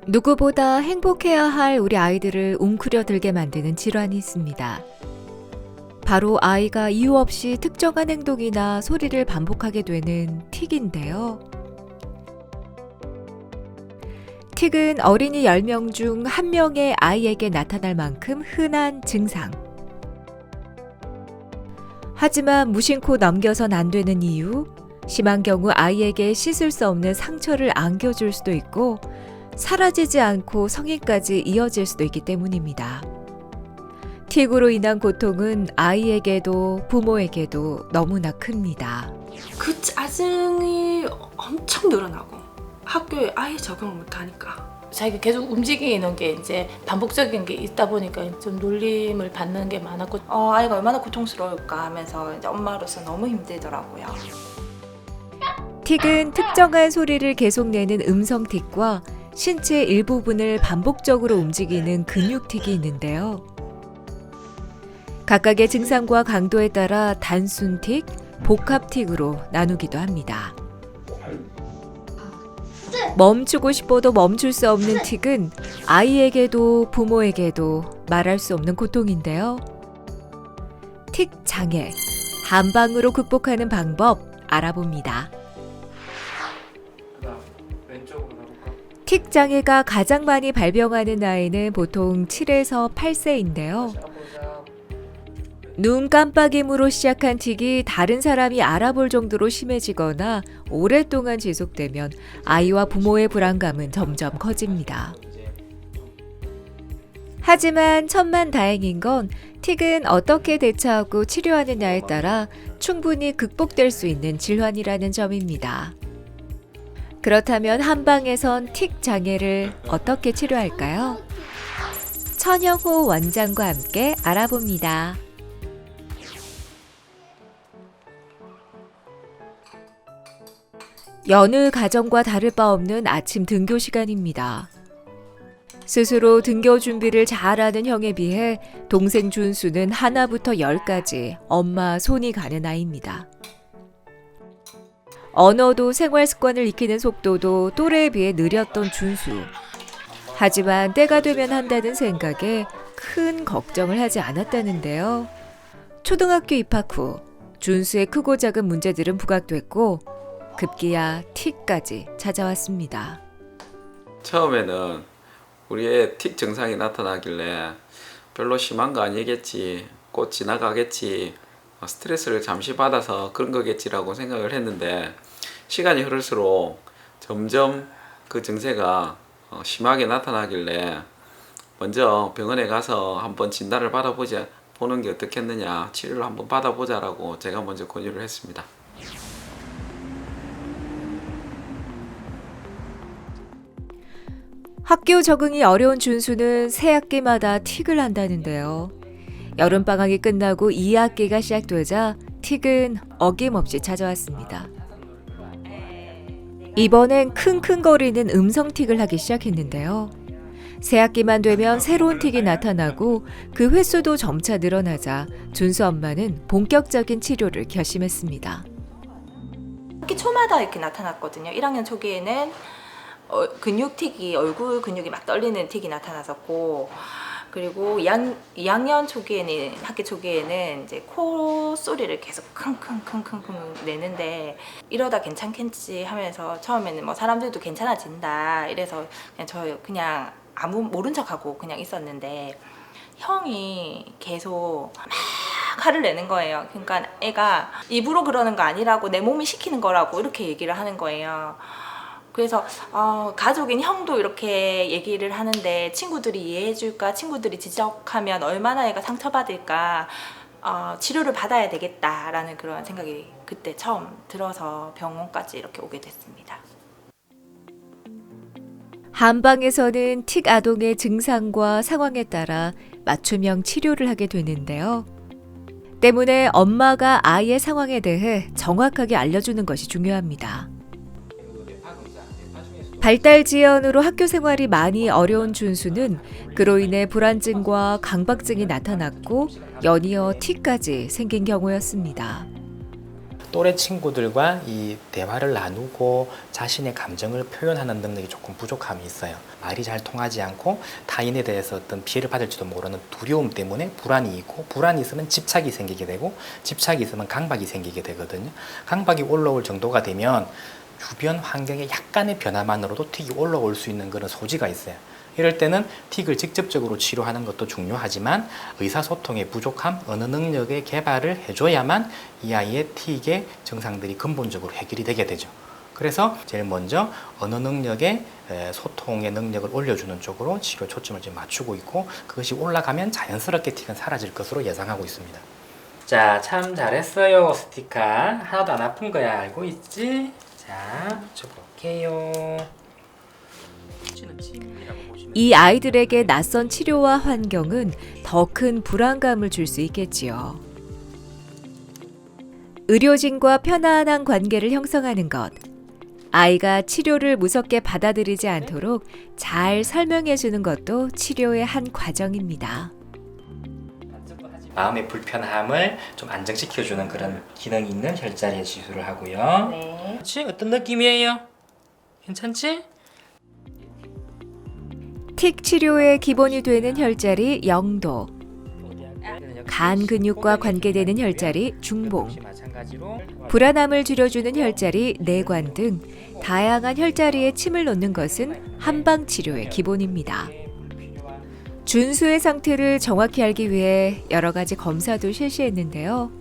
누구보다 행복해야 할 우리 아이들을 웅크려들게 만드는 질환이 있습니다. 바로 아이가 이유 없이 특정한 행동이나 소리를 반복하게 되는 틱인데요. 틱은 어린이 10명 중 1명의 아이에게 나타날 만큼 흔한 증상. 하지만 무심코 넘겨선 안 되는 이유, 심한 경우 아이에게 씻을 수 없는 상처를 안겨줄 수도 있고 사라지지 않고 성인까지 이어질 수도 있기 때문입니다. 틱으로 인한 고통은 아이에게도 부모에게도 너무나 큽니다. 그 짜증이 엄청 늘어나고 학교에 아예 적응을 못하니까 자기가 계속 움직이는 게 이제 반복적인 게 있다 보니까 좀 놀림을 받는 게 많았고 아이가 얼마나 고통스러울까 하면서 이제 엄마로서 너무 힘들더라고요. 틱은 특정한 소리를 계속 내는 음성 틱과 신체 일부분을 반복적으로 움직이는 근육 틱이 있는데요. 각각의 증상과 강도에 따라 단순 틱, 복합 틱으로 나누기도 합니다. 멈추고 싶어도 멈출 수 없는 틱은 아이에게도 부모에게도 말할 수 없는 고통인데요. 틱 장애, 한방으로 극복하는 방법 알아봅니다. 틱 장애가 가장 많이 발병하는 나이는 보통 7에서 8세인데요. 눈 깜빡임으로 시작한 틱이 다른 사람이 알아볼 정도로 심해지거나 오랫동안 지속되면 아이와 부모의 불안감은 점점 커집니다. 하지만 천만다행인 건 틱은 어떻게 대처하고 치료하느냐에 따라 충분히 극복될 수 있는 질환이라는 점입니다. 그렇다면 한방에선 틱 장애를 어떻게 치료할까요? 천영호 원장과 함께 알아봅니다. 여느 가정과 다를 바 없는 아침 등교 시간입니다. 스스로 등교 준비를 잘하는 형에 비해 동생 준수는 하나부터 10까지 엄마 손이 가는 아이입니다. 언어도 생활 습관을 익히는 속도도 또래에 비해 느렸던 준수. 하지만 때가 되면 한다는 생각에 큰 걱정을 하지 않았다는데요. 초등학교 입학 후 준수의 크고 작은 문제들은 부각됐고 급기야 틱까지 찾아왔습니다. 처음에는 우리 애 틱 증상이 나타나길래 별로 심한 거 아니겠지, 곧 지나가겠지, 스트레스를 잠시 받아서 그런 거겠지라고 생각을 했는데 시간이 흐를수록 점점 그 증세가 심하게 나타나길래 먼저 병원에 가서 한번 진단을 보는 게 어떻겠느냐, 치료를 한번 받아보자라고 제가 먼저 권유를 했습니다. 학교 적응이 어려운 준수는 새 학기마다 틱을 한다는데요. 여름방학이 끝나고 2학기가 시작되자 틱은 어김없이 찾아왔습니다. 이번엔 킁킁거리는 음성 틱을 하기 시작했는데요. 새 학기만 되면 새로운 틱이 나타나고 그 횟수도 점차 늘어나자 준수 엄마는 본격적인 치료를 결심했습니다. 학기 초마다 이렇게 나타났거든요. 1학년 초기에는 근육 틱이, 얼굴 근육이 막 떨리는 틱이 나타났었고, 그리고 2학년 초기에는, 학기 초기에는 이제 코 소리를 계속 킁킁킁킁 내는데 이러다 괜찮겠지 하면서 처음에는 뭐 사람들도 괜찮아진다 이래서 그냥 아무 모른 척하고 그냥 있었는데 형이 계속 막 화를 내는 거예요. 그러니까 애가 입으로 그러는 거 아니라고 내 몸이 시키는 거라고 이렇게 얘기를 하는 거예요. 그래서 가족인 형도 이렇게 얘기를 하는데 친구들이 이해해줄까, 친구들이 지적하면 얼마나 애가 상처받을까, 치료를 받아야 되겠다라는 그런 생각이 그때 처음 들어서 병원까지 이렇게 오게 됐습니다. 한방에서는 틱 아동의 증상과 상황에 따라 맞춤형 치료를 하게 되는데요. 때문에 엄마가 아이의 상황에 대해 정확하게 알려주는 것이 중요합니다. 발달 지연으로 학교 생활이 많이 어려운 준수는 그로 인해 불안증과 강박증이 나타났고 연이어 틱까지 생긴 경우였습니다. 또래 친구들과 이 대화를 나누고 자신의 감정을 표현하는 능력이 조금 부족함이 있어요. 말이 잘 통하지 않고 타인에 대해서 어떤 피해를 받을지도 모르는 두려움 때문에 불안이 있고, 불안이 있으면 집착이 생기게 되고, 집착이 있으면 강박이 생기게 되거든요. 강박이 올라올 정도가 되면 주변 환경의 약간의 변화만으로도 틱이 올라올 수 있는 그런 소지가 있어요. 이럴 때는 틱을 직접적으로 치료하는 것도 중요하지만 의사소통의 부족함, 언어 능력의 개발을 해줘야만 이 아이의 틱의 증상들이 근본적으로 해결이 되게 되죠. 그래서 제일 먼저 언어 능력의 소통의 능력을 올려주는 쪽으로 치료 초점을 지금 맞추고 있고, 그것이 올라가면 자연스럽게 틱은 사라질 것으로 예상하고 있습니다. 자, 참 잘했어요, 스티카. 하나도 안 아픈 거야. 알고 있지? 자, 붙여볼게요. 이 아이들에게 낯선 치료와 환경은 더 큰 불안감을 줄 수 있겠지요. 의료진과 편안한 관계를 형성하는 것, 아이가 치료를 무섭게 받아들이지 않도록 잘 설명해 주는 것도 치료의 한 과정입니다. 마음의 불편함을 좀 안정시켜주는 그런 기능이 있는 혈자리에 시술을 하고요. 네. 그렇지? 어떤 느낌이에요? 괜찮지? 틱 치료의 기본이 되는 혈자리 영도, 간 근육과 관계되는 혈자리 중봉, 불안함을 줄여주는 혈자리 내관 등 다양한 혈자리에 침을 놓는 것은 한방 치료의 기본입니다. 준수의 상태를 정확히 알기 위해 여러 가지 검사도 실시했는데요.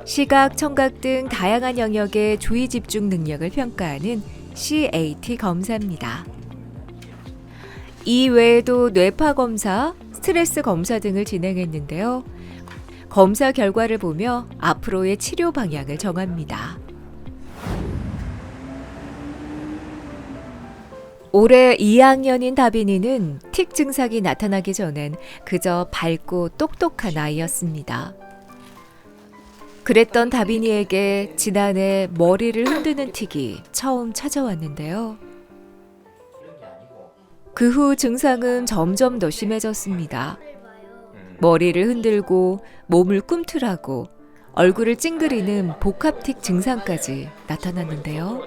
시각, 청각 등 다양한 영역의 주의 집중 능력을 평가하는 CAT 검사입니다. 이 외에도 뇌파 검사, 스트레스 검사 등을 진행했는데요. 검사 결과를 보며 앞으로의 치료 방향을 정합니다. 올해 2학년인 다빈이는 틱 증상이 나타나기 전엔 그저 밝고 똑똑한 아이였습니다. 그랬던 다빈이에게 지난해 머리를 흔드는 틱이 처음 찾아왔는데요. 그 후 증상은 점점 더 심해졌습니다. 머리를 흔들고 몸을 꿈틀하고 얼굴을 찡그리는 복합틱 증상까지 나타났는데요.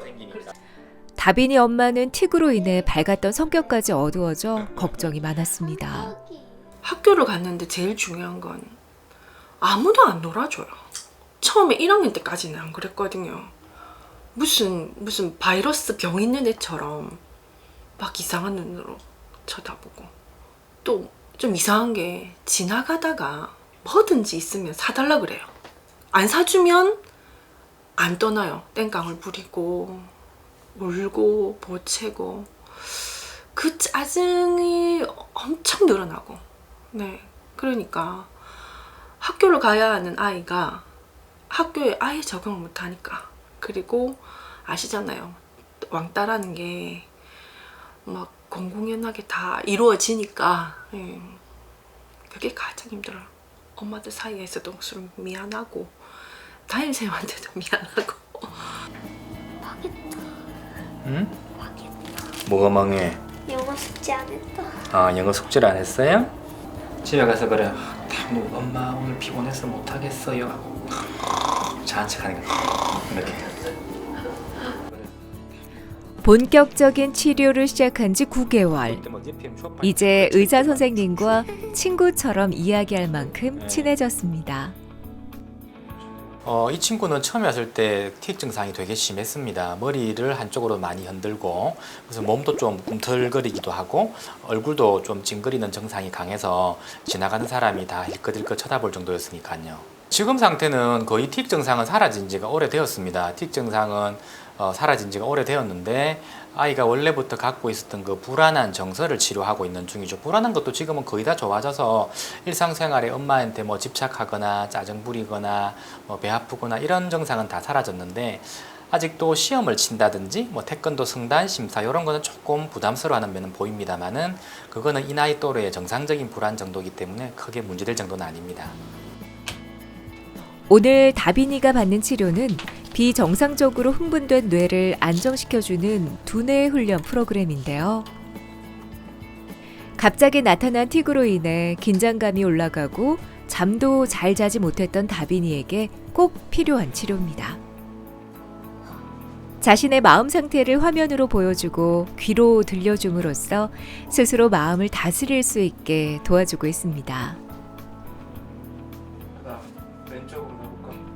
다빈이 엄마는 틱으로 인해 밝았던 성격까지 어두워져 걱정이 많았습니다. 학교를 갔는데 제일 중요한 건 아무도 안 놀아줘요. 처음에 1학년 때까지는 안 그랬거든요. 무슨 바이러스 병 있는 애처럼 막 이상한 눈으로 쳐다보고, 또 좀 이상한 게 지나가다가 뭐든지 있으면 사달라 그래요. 안 사주면 안 떠나요. 땡깡을 부리고 울고 보채고, 그 짜증이 엄청 늘어나고. 네, 그러니까 학교를 가야 하는 아이가 학교에 아예 적응을 못하니까, 그리고 아시잖아요, 왕따라는 게 막 공공연하게 다 이루어지니까, 그게 가장 힘들어요. 엄마들 사이에서도 좀 미안하고 담임쌤한테도 미안하고. 응? 뭐가 망해? 영어 숙제 안 했다. 아, 영어 숙제를 안 했어요? 집에 가서 그래. 엄마 오늘 피곤해서 못하겠어요. 자한 척하는 거 이렇게. 본격적인 치료를 시작한 지 9개월. 이제 의사 선생님과 친구처럼 이야기할 만큼 친해졌습니다. 이 친구는 처음에 왔을 때 틱 증상이 되게 심했습니다. 머리를 한쪽으로 많이 흔들고, 그래서 몸도 좀 꿈틀거리기도 하고, 얼굴도 좀 찡그리는 증상이 강해서 지나가는 사람이 다 힐끗힐끗 쳐다볼 정도였으니까요. 지금 상태는 거의 틱 증상은 사라진 지가 오래되었습니다. 틱 증상은 사라진 지가 오래되었는데, 아이가 원래부터 갖고 있었던 그 불안한 정서를 치료하고 있는 중이죠. 불안한 것도 지금은 거의 다 좋아져서 일상생활에 엄마한테 뭐 집착하거나 짜증 부리거나 뭐 배 아프거나 이런 증상은 다 사라졌는데, 아직도 시험을 친다든지 뭐 태권도 승단 심사 이런 거는 조금 부담스러워하는 면은 보입니다만은 그거는 이 나이 또래의 정상적인 불안 정도이기 때문에 크게 문제될 정도는 아닙니다. 오늘 다빈이가 받는 치료는 비정상적으로 흥분된 뇌를 안정시켜주는 두뇌 훈련 프로그램인데요. 갑자기 나타난 틱으로 인해 긴장감이 올라가고 잠도 잘 자지 못했던 다빈이에게 꼭 필요한 치료입니다. 자신의 마음 상태를 화면으로 보여주고 귀로 들려줌으로써 스스로 마음을 다스릴 수 있게 도와주고 있습니다.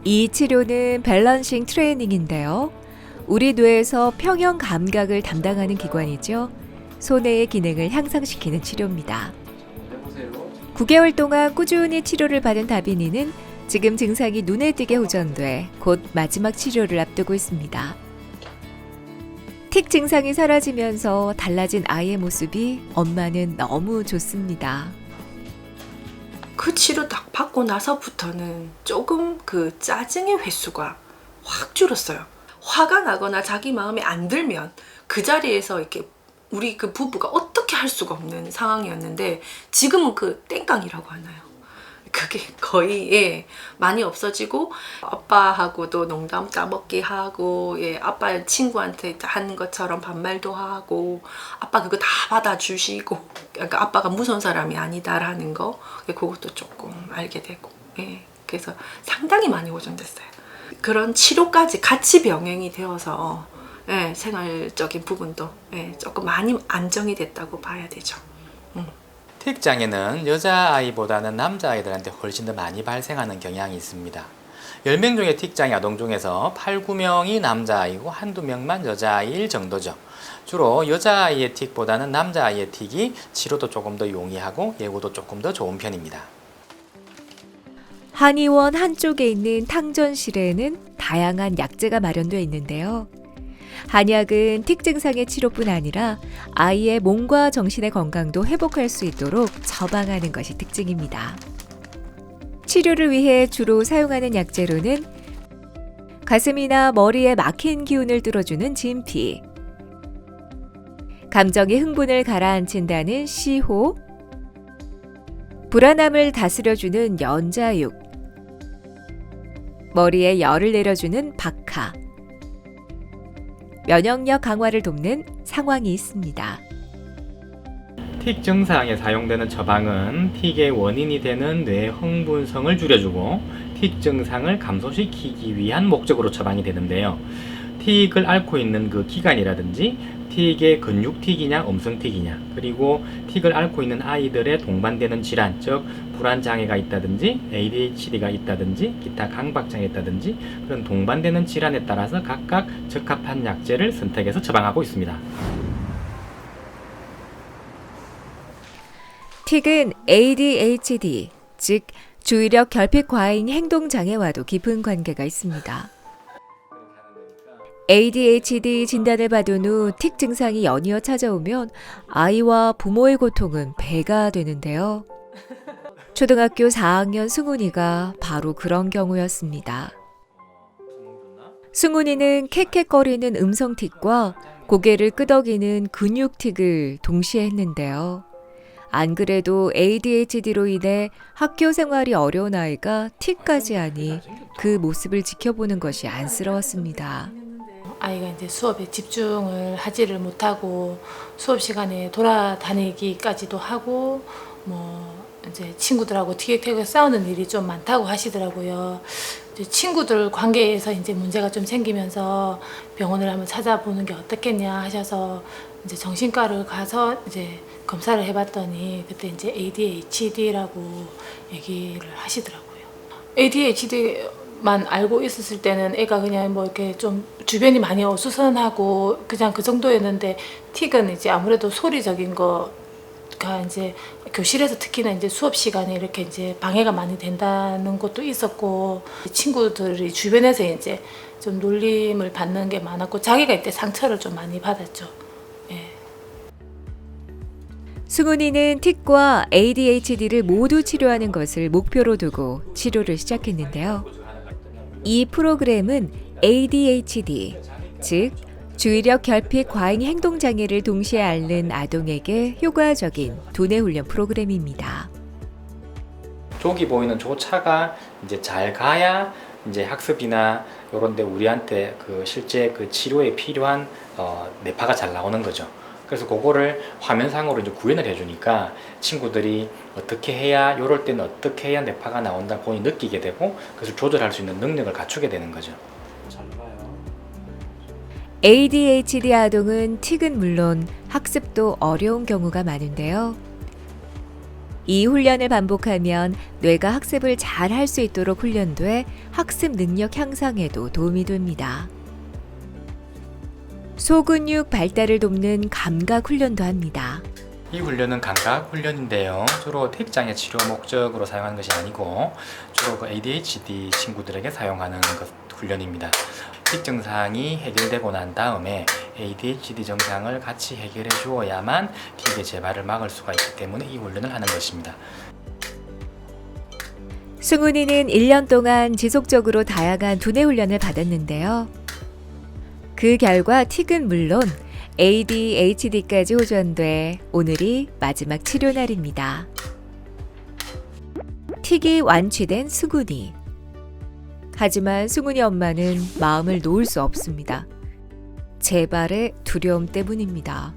이 치료는 밸런싱 트레이닝인데요. 우리 뇌에서 평형 감각을 담당하는 기관이죠. 소뇌의 기능을 향상시키는 치료입니다. 9개월 동안 꾸준히 치료를 받은 다빈이는 지금 증상이 눈에 띄게 호전돼 곧 마지막 치료를 앞두고 있습니다. 틱 증상이 사라지면서 달라진 아이의 모습이 엄마는 너무 좋습니다. 그 치료 딱 받고 나서부터는 조금 그 짜증의 횟수가 확 줄었어요. 화가 나거나 자기 마음에 안 들면 그 자리에서 이렇게 우리 그 부부가 어떻게 할 수가 없는 상황이었는데 지금은 그 땡깡이라고 하나요? 그게 거의 많이 없어지고 아빠하고도 농담 따먹기 하고 아빠 친구한테 하는 것처럼 반말도 하고 아빠 그거 다 받아주시고 그러니까 아빠가 무서운 사람이 아니다라는 거 그것도 조금 알게 되고 그래서 상당히 많이 호전됐어요. 그런 치료까지 같이 병행이 되어서 생활적인 부분도 조금 많이 안정이 됐다고 봐야 되죠. 틱 장애는 여자아이보다는 남자아이들한테 훨씬 더 많이 발생하는 경향이 있습니다. 10명 중에 틱 장애 아동 중에서 8, 9명이 남자아이고 한두 명만 여자아이일 정도죠. 주로 여자아이의 틱보다는 남자아이의 틱이 치료도 조금 더 용이하고 예후도 조금 더 좋은 편입니다. 한의원 한쪽에 있는 탕전실에는 다양한 약재가 마련되어 있는데요. 한약은 틱 증상의 치료뿐 아니라 아이의 몸과 정신의 건강도 회복할 수 있도록 처방하는 것이 특징입니다. 치료를 위해 주로 사용하는 약재로는 가슴이나 머리에 막힌 기운을 뚫어주는 진피, 감정의 흥분을 가라앉힌다는 시호, 불안함을 다스려주는 연자육, 머리에 열을 내려주는 박하, 면역력 강화를 돕는 상황이 있습니다. 틱 증상에 사용되는 처방은 틱의 원인이 되는 뇌 흥분성을 줄여주고 틱 증상을 감소시키기 위한 목적으로 처방이 되는데요. 틱을 앓고 있는 그 기간이라든지 틱의 근육틱이냐 음성틱이냐 그리고 틱을 앓고 있는 아이들의 동반되는 질환 즉 불안장애가 있다든지 ADHD가 있다든지 기타 강박장애 있다든지 그런 동반되는 질환에 따라서 각각 적합한 약제를 선택해서 처방하고 있습니다. 틱은 ADHD, 즉 주의력 결핍 과잉 행동 장애와도 깊은 관계가 있습니다. ADHD 진단을 받은 후 틱 증상이 연이어 찾아오면 아이와 부모의 고통은 배가 되는데요. 초등학교 4학년 승훈이가 바로 그런 경우였습니다. 승훈이는 캑캑거리는 음성틱과 고개를 끄덕이는 근육틱을 동시에 했는데요. 안 그래도 ADHD로 인해 학교 생활이 어려운 아이가 틱까지 하니 그 모습을 지켜보는 것이 안쓰러웠습니다. 아이가 이제 수업에 집중을 하지를 못하고 수업 시간에 돌아다니기까지도 하고 뭐 이제 친구들하고 티격태격 싸우는 일이 좀 많다고 하시더라고요. 이제 친구들 관계에서 이제 문제가 좀 생기면서 병원을 한번 찾아보는 게 어떻겠냐 하셔서 이제 정신과를 가서 이제 검사를 해봤더니 그때 이제 ADHD라고 얘기를 하시더라고요. ADHD만 알고 있었을 때는 애가 그냥 뭐 이렇게 좀 주변이 많이 어수선하고 그냥 그 정도였는데 틱은 이제 아무래도 소리적인 거가 이제 교실에서 특히나 이제 수업 시간에 이렇게 이제 방해가 많이 된다는 것도 있었고 친구들이 주변에서 이제 좀 놀림을 받는 게 많았고 자기가 이때 상처를 좀 많이 받았죠. 승훈이는 틱과 ADHD를 모두 치료하는 것을 목표로 두고 치료를 시작했는데요. 이 프로그램은 ADHD, 즉 주의력 결핍 과잉 행동 장애를 동시에 앓는 아동에게 효과적인 두뇌 훈련 프로그램입니다. 저기 보이는 저 차가 이제 잘 가야 이제 학습이나 이런데 우리한테 그 실제 그 치료에 필요한 뇌파가 잘 나오는 거죠. 그래서 그거를 화면상으로 이제 구현을 해주니까 친구들이 어떻게 해야 이럴 때는 어떻게 해야 뇌파가 나온다 본인이 느끼게 되고 그래서 조절할 수 있는 능력을 갖추게 되는 거죠. 잘 봐요. ADHD 아동은 틱은 물론 학습도 어려운 경우가 많은데요. 이 훈련을 반복하면 뇌가 학습을 잘 할 수 있도록 훈련돼 학습 능력 향상에도 도움이 됩니다. 소근육 발달을 돕는 감각 훈련도 합니다. 이 훈련은 감각 훈련인데요. 주로 틱장애 치료 목적으로 사용하는 것이 아니고 주로 그 ADHD 친구들에게 사용하는 훈련입니다. 틱 증상이 해결되고 난 다음에 ADHD 증상을 같이 해결해 주어야만 틱의 재발을 막을 수가 있기 때문에 이 훈련을 하는 것입니다. 승훈이는 1년 동안 지속적으로 다양한 두뇌 훈련을 받았는데요. 그 결과 틱은 물론 ADHD까지 호전돼 오늘이 마지막 치료 날입니다. 틱이 완치된 승훈이. 하지만 승훈이 엄마는 마음을 놓을 수 없습니다. 재발의 두려움 때문입니다.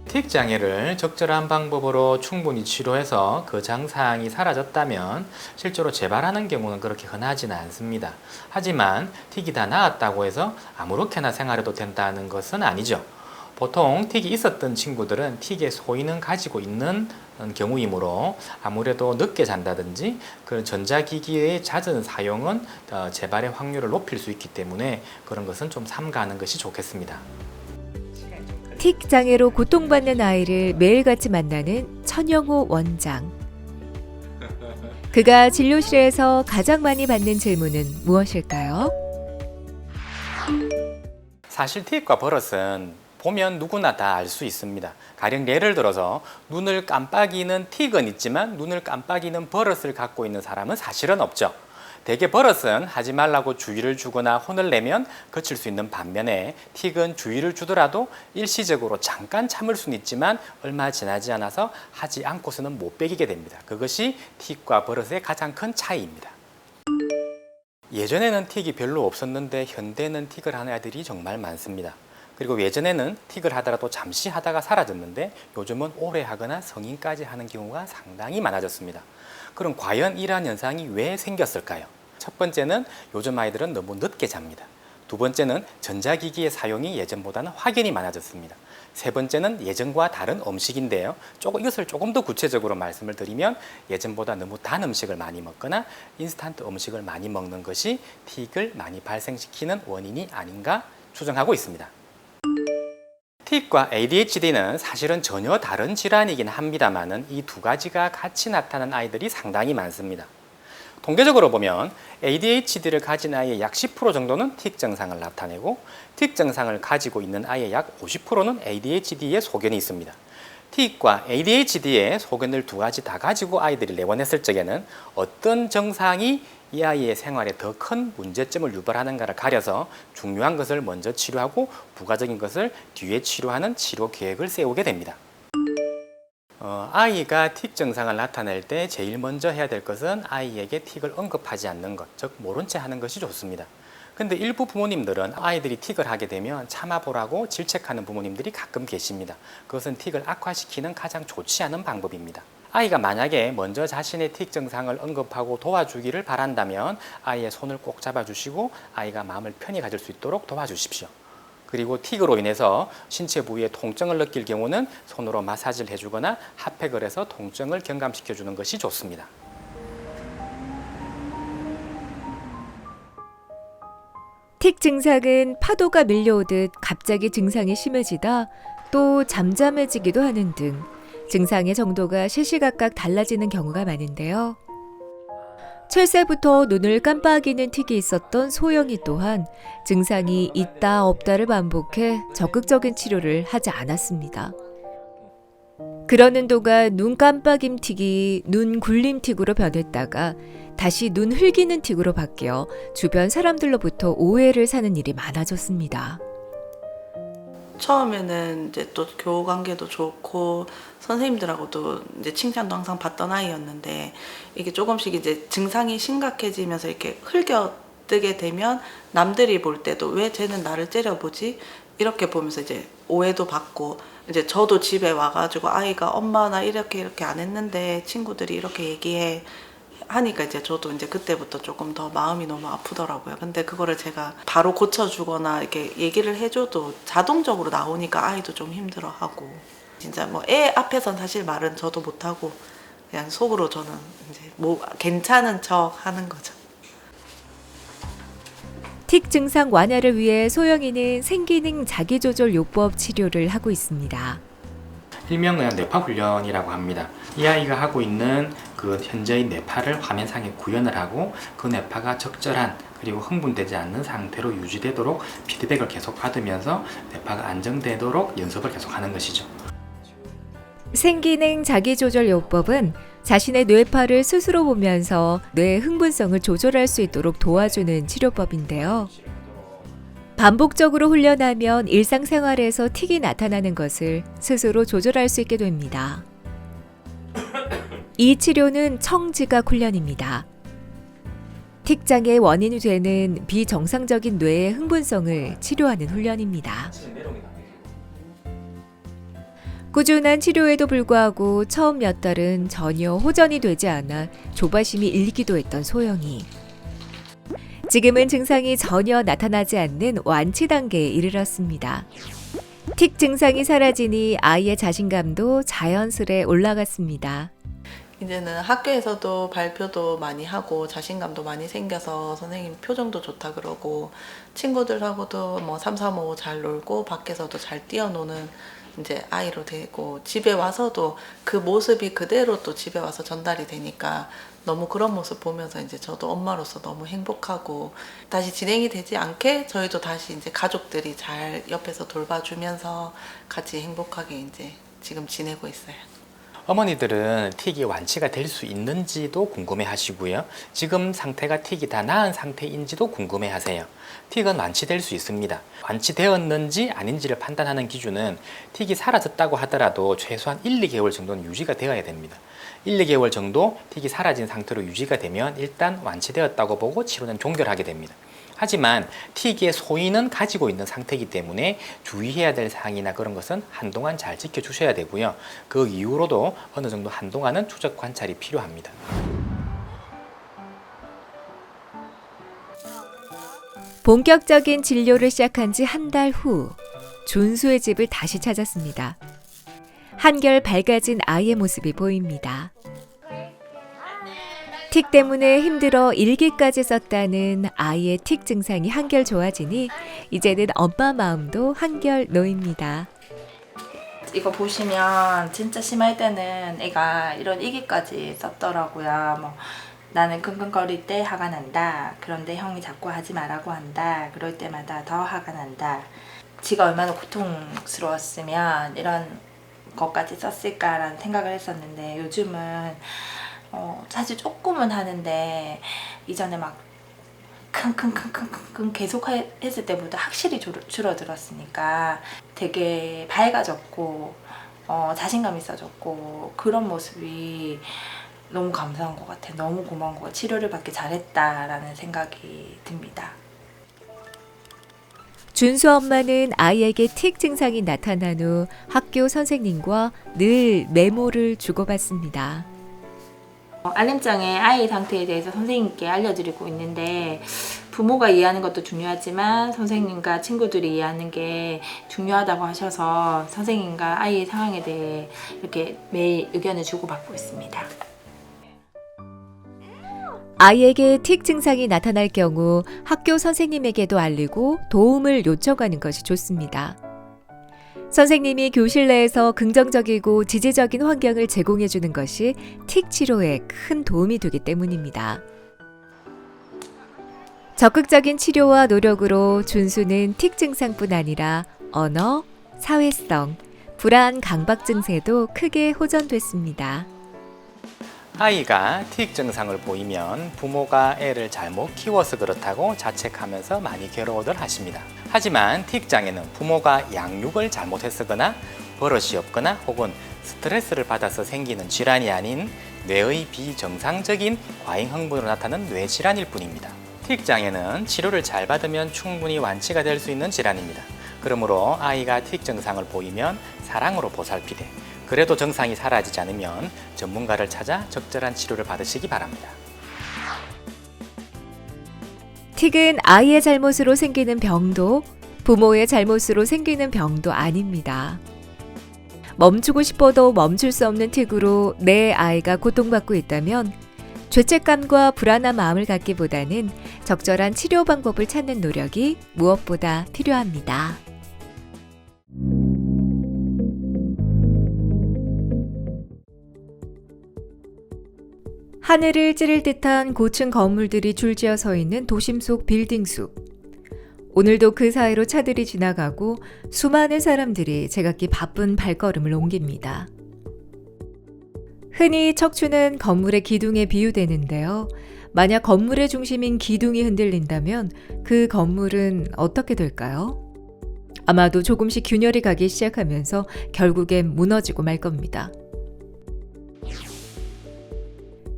틱 장애를 적절한 방법으로 충분히 치료해서 그 증상이 사라졌다면 실제로 재발하는 경우는 그렇게 흔하지는 않습니다. 하지만 틱이 다 나았다고 해서 아무렇게나 생활해도 된다는 것은 아니죠. 보통 틱이 있었던 친구들은 틱의 소인은 가지고 있는 경우이므로 아무래도 늦게 잔다든지 그런 전자기기의 잦은 사용은 재발의 확률을 높일 수 있기 때문에 그런 것은 좀 삼가하는 것이 좋겠습니다. 틱 장애로 고통받는 아이를 매일같이 만나는 천영호 원장. 그가 진료실에서 가장 많이 받는 질문은 무엇일까요? 사실 틱과 버릇은 보면 누구나 다 알 수 있습니다. 가령 예를 들어서 눈을 깜빡이는 틱은 있지만 눈을 깜빡이는 버릇을 갖고 있는 사람은 사실은 없죠. 대개 버릇은 하지 말라고 주의를 주거나 혼을 내면 그칠 수 있는 반면에 틱은 주의를 주더라도 일시적으로 잠깐 참을 수는 있지만 얼마 지나지 않아서 하지 않고서는 못 빼기게 됩니다. 그것이 틱과 버릇의 가장 큰 차이입니다. 예전에는 틱이 별로 없었는데 현대는 틱을 하는 아이들이 정말 많습니다. 그리고 예전에는 틱을 하다가도 잠시 하다가 사라졌는데 요즘은 오래 하거나 성인까지 하는 경우가 상당히 많아졌습니다. 그럼 과연 이러한 현상이 왜 생겼을까요? 첫 번째는 요즘 아이들은 너무 늦게 잡니다. 두 번째는 전자기기의 사용이 예전보다는 확연히 많아졌습니다. 세 번째는 예전과 다른 음식인데요. 이것을 조금 더 구체적으로 말씀을 드리면 예전보다 너무 단 음식을 많이 먹거나 인스턴트 음식을 많이 먹는 것이 틱을 많이 발생시키는 원인이 아닌가 추정하고 있습니다. 틱과 ADHD는 사실은 전혀 다른 질환이긴 합니다만 이 두 가지가 같이 나타나는 아이들이 상당히 많습니다. 통계적으로 보면 ADHD를 가진 아이의 약 10% 정도는 틱 증상을 나타내고 틱 증상을 가지고 있는 아이의 약 50%는 ADHD의 소견이 있습니다. 틱과 ADHD의 소견을 두 가지 다 가지고 아이들이 내원했을 적에는 어떤 증상이 이 아이의 생활에 더 큰 문제점을 유발하는가를 가려서 중요한 것을 먼저 치료하고 부가적인 것을 뒤에 치료하는 치료 계획을 세우게 됩니다. 아이가 틱 증상을 나타낼 때 제일 먼저 해야 될 것은 아이에게 틱을 언급하지 않는 것, 즉 모른 채 하는 것이 좋습니다. 근데 일부 부모님들은 아이들이 틱을 하게 되면 참아보라고 질책하는 부모님들이 가끔 계십니다. 그것은 틱을 악화시키는 가장 좋지 않은 방법입니다. 아이가 만약에 먼저 자신의 틱 증상을 언급하고 도와주기를 바란다면 아이의 손을 꼭 잡아주시고 아이가 마음을 편히 가질 수 있도록 도와주십시오. 그리고 틱으로 인해서 신체 부위에 통증을 느낄 경우는 손으로 마사지를 해주거나 핫팩을 해서 통증을 경감시켜주는 것이 좋습니다. 틱 증상은 파도가 밀려오듯 갑자기 증상이 심해지다 또 잠잠해지기도 하는 등 증상의 정도가 시시각각 달라지는 경우가 많은데요. 7세부터 눈을 깜빡이는 틱이 있었던 소영이 또한 증상이 있다 없다를 반복해 적극적인 치료를 하지 않았습니다. 그러는 동안 눈 깜빡임 틱이 눈 굴림 틱으로 변했다가 다시 눈 흘기는 틱으로 바뀌어 주변 사람들로부터 오해를 사는 일이 많아졌습니다. 처음에는 이제 또 교우 관계도 좋고 선생님들하고도 이제 칭찬도 항상 받던 아이였는데 이게 조금씩 이제 증상이 심각해지면서 이렇게 흘겨뜨게 되면 남들이 볼 때도 왜 쟤는 나를 째려보지? 이렇게 보면서 이제 오해도 받고 이제 저도 집에 와가지고 아이가 엄마 나 이렇게 안 했는데 친구들이 이렇게 얘기해 하니까 이제 저도 이제 그때부터 조금 더 마음이 너무 아프더라고요. 근데 그거를 제가 바로 고쳐주거나 이렇게 얘기를 해줘도 자동적으로 나오니까 아이도 좀 힘들어하고 진짜 뭐 애 앞에선 사실 말은 저도 못하고 그냥 속으로 저는 이제 뭐 괜찮은 척 하는 거죠. 틱 증상 완화를 위해 소영이는 생기능 자기조절 요법 치료를 하고 있습니다. 일명 뇌파 훈련이라고 합니다. 이 아이가 하고 있는 그 현재의 뇌파를 화면상에 구현을 하고 그 뇌파가 적절한 그리고 흥분되지 않는 상태로 유지되도록 피드백을 계속 받으면서 뇌파가 안정되도록 연습을 계속하는 것이죠. 생기능 자기조절 요법은 자신의 뇌파를 스스로 보면서 뇌의 흥분성을 조절할 수 있도록 도와주는 치료법인데요. 반복적으로 훈련하면 일상생활에서 틱이 나타나는 것을 스스로 조절할 수 있게 됩니다. 이 치료는 청지각 훈련입니다. 틱장의 원인이 되는 비정상적인 뇌의 흥분성을 치료하는 훈련입니다. 꾸준한 치료에도 불구하고 처음 몇 달은 전혀 호전이 되지 않아 조바심이 일기도 했던 소영이. 지금은 증상이 전혀 나타나지 않는 완치 단계에 이르렀습니다. 틱 증상이 사라지니 아이의 자신감도 자연스레 올라갔습니다. 이제는 학교에서도 발표도 많이 하고 자신감도 많이 생겨서 선생님 표정도 좋다 그러고 친구들하고도 뭐 3, 4, 5 잘 놀고 밖에서도 잘 뛰어노는 이제 아이로 되고 집에 와서도 그 모습이 그대로 또 집에 와서 전달이 되니까 너무 그런 모습 보면서 이제 저도 엄마로서 너무 행복하고 다시 진행이 되지 않게 저희도 다시 이제 가족들이 잘 옆에서 돌봐주면서 같이 행복하게 이제 지금 지내고 있어요. 어머니들은 틱이 완치가 될 수 있는지도 궁금해 하시고요. 지금 상태가 틱이 다 나은 상태인지도 궁금해 하세요. 틱은 완치될 수 있습니다. 완치되었는지 아닌지를 판단하는 기준은 틱이 사라졌다고 하더라도 최소한 1, 2개월 정도는 유지가 되어야 됩니다. 1, 2개월 정도 틱이 사라진 상태로 유지가 되면 일단 완치되었다고 보고 치료는 종결하게 됩니다. 하지만 틱의 소인은 가지고 있는 상태이기 때문에 주의해야 될 사항이나 그런 것은 한동안 잘 지켜주셔야 되고요. 그 이후로도 어느 정도 한동안은 추적 관찰이 필요합니다. 본격적인 진료를 시작한 지 한 달 후 준수의 집을 다시 찾았습니다. 한결 밝아진 아이의 모습이 보입니다. 틱 때문에 힘들어 일기까지 썼다는 아이의 틱 증상이 한결 좋아지니 이제는 엄마 마음도 한결 놓입니다. 이거 보시면 진짜 심할 때는 애가 이런 일기까지 썼더라고요. 뭐 나는 끙끙거릴 때 화가 난다. 그런데 형이 자꾸 하지 말라고 한다. 그럴 때마다 더 화가 난다. 지가 얼마나 고통스러웠으면 이런 것까지 썼을까라는 생각을 했었는데 요즘은 사실 조금은 하는데 이전에 막 킁킁킁킁 계속 했을 때보다 확실히 줄어들었으니까 되게 밝아졌고 자신감 있어졌고 그런 모습이 너무 감사한 것 같아요. 너무 고마운 것 같아요. 치료를 받기 잘했다라는 생각이 듭니다. 준수 엄마는 아이에게 틱 증상이 나타난 후 학교 선생님과 늘 메모를 주고받습니다. 알림장에 아이 상태에 대해서 선생님께 알려드리고 있는데 부모가 이해하는 것도 중요하지만 선생님과 친구들이 이해하는 게 중요하다고 하셔서 선생님과 아이의 상황에 대해 이렇게 매일 의견을 주고받고 있습니다. 아이에게 틱 증상이 나타날 경우 학교 선생님에게도 알리고 도움을 요청하는 것이 좋습니다. 선생님이 교실 내에서 긍정적이고 지지적인 환경을 제공해 주는 것이 틱 치료에 큰 도움이 되기 때문입니다. 적극적인 치료와 노력으로 준수는 틱 증상뿐 아니라 언어, 사회성, 불안 강박 증세도 크게 호전됐습니다. 아이가 틱 증상을 보이면 부모가 애를 잘못 키워서 그렇다고 자책하면서 많이 괴로워들 하십니다. 하지만 틱 장애는 부모가 양육을 잘못했거나 버릇이 없거나 혹은 스트레스를 받아서 생기는 질환이 아닌 뇌의 비정상적인 과잉 흥분으로 나타나는 뇌 질환일 뿐입니다. 틱 장애는 치료를 잘 받으면 충분히 완치가 될 수 있는 질환입니다. 그러므로 아이가 틱 증상을 보이면 사랑으로 보살피되 그래도 증상이 사라지지 않으면 전문가를 찾아 적절한 치료를 받으시기 바랍니다. 틱은 아이의 잘못으로 생기는 병도 부모의 잘못으로 생기는 병도 아닙니다. 멈추고 싶어도 멈출 수 없는 틱으로 내 아이가 고통받고 있다면 죄책감과 불안한 마음을 갖기보다는 적절한 치료 방법을 찾는 노력이 무엇보다 필요합니다. 하늘을 찌를 듯한 고층 건물들이 줄지어 서 있는 도심 속 빌딩 숲. 오늘도 그 사이로 차들이 지나가고 수많은 사람들이 제각기 바쁜 발걸음을 옮깁니다. 흔히 척추는 건물의 기둥에 비유되는데요. 만약 건물의 중심인 기둥이 흔들린다면 그 건물은 어떻게 될까요? 아마도 조금씩 균열이 가기 시작하면서 결국엔 무너지고 말 겁니다.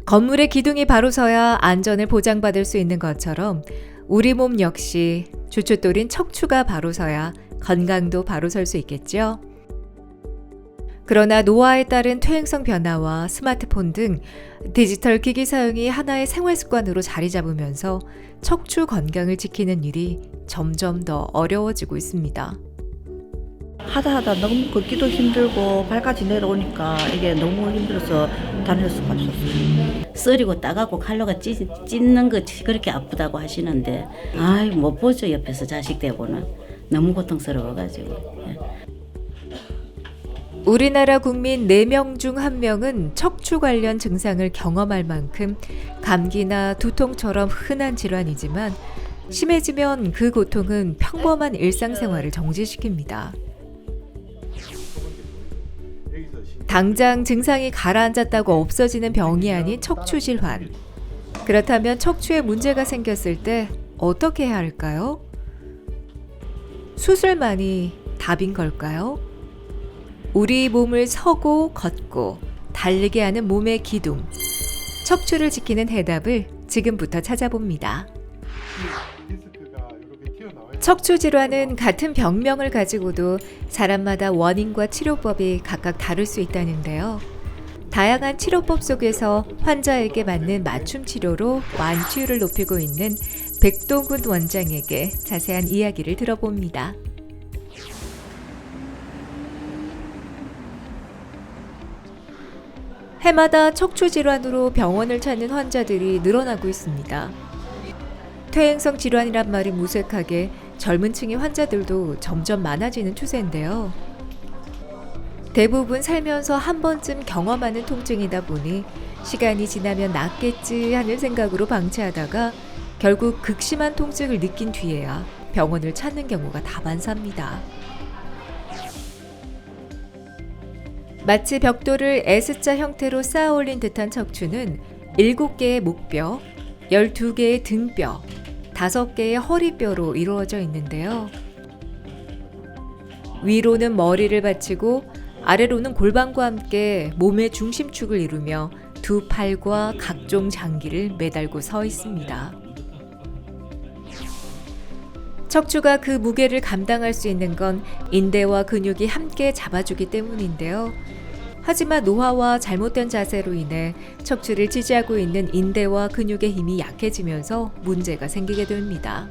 건물의 기둥이 바로 서야 안전을 보장받을 수 있는 것처럼 우리 몸 역시 주춧돌인 척추가 바로 서야 건강도 바로 설 수 있겠죠. 그러나 노화에 따른 퇴행성 변화와 스마트폰 등 디지털 기기 사용이 하나의 생활 습관으로 자리 잡으면서 척추 건강을 지키는 일이 점점 더 어려워지고 있습니다. 하다 너무 걷기도 힘들고 발까지 내려오니까 이게 너무 힘들어서 다닐 수가 없었어요. 썰이고 따가고 칼로가 찢는 거 그렇게 아프다고 하시는데 아이 못 보죠. 옆에서 자식 되고는 너무 고통스러워가지고. 우리나라 국민 4명 중 1명은 척추 관련 증상을 경험할 만큼 감기나 두통처럼 흔한 질환이지만 심해지면 그 고통은 평범한 일상생활을 정지시킵니다. 당장 증상이 가라앉았다고 없어지는 병이 아닌 척추 질환. 그렇다면 척추에 문제가 생겼을 때 어떻게 해야 할까요? 수술만이 답인 걸까요? 우리 몸을 서고 걷고 달리게 하는 몸의 기둥. 척추를 지키는 해답을 지금부터 찾아봅니다. 척추 질환은 같은 병명을 가지고도 사람마다 원인과 치료법이 각각 다를 수 있다는데요. 다양한 치료법 속에서 환자에게 맞는 맞춤 치료로 완치율을 높이고 있는 백동군 원장에게 자세한 이야기를 들어봅니다. 해마다 척추 질환으로 병원을 찾는 환자들이 늘어나고 있습니다. 퇴행성 질환이란 말이 무색하게 젊은 층의 환자들도 점점 많아지는 추세인데요. 대부분 살면서 한 번쯤 경험하는 통증이다 보니 시간이 지나면 낫겠지 하는 생각으로 방치하다가 결국 극심한 통증을 느낀 뒤에야 병원을 찾는 경우가 다반사입니다. 마치 벽돌을 S자 형태로 쌓아 올린 듯한 척추는 7개의 목뼈, 12개의 등뼈, 5개의 허리뼈로 이루어져 있는데요. 위로는 머리를 받치고 아래로는 골반과 함께 몸의 중심축을 이루며 두 팔과 각종 장기를 매달고 서 있습니다. 척추가 그 무게를 감당할 수 있는 건 인대와 근육이 함께 잡아주기 때문인데요. 하지만 노화와 잘못된 자세로 인해 척추를 지지하고 있는 인대와 근육의 힘이 약해지면서 문제가 생기게 됩니다.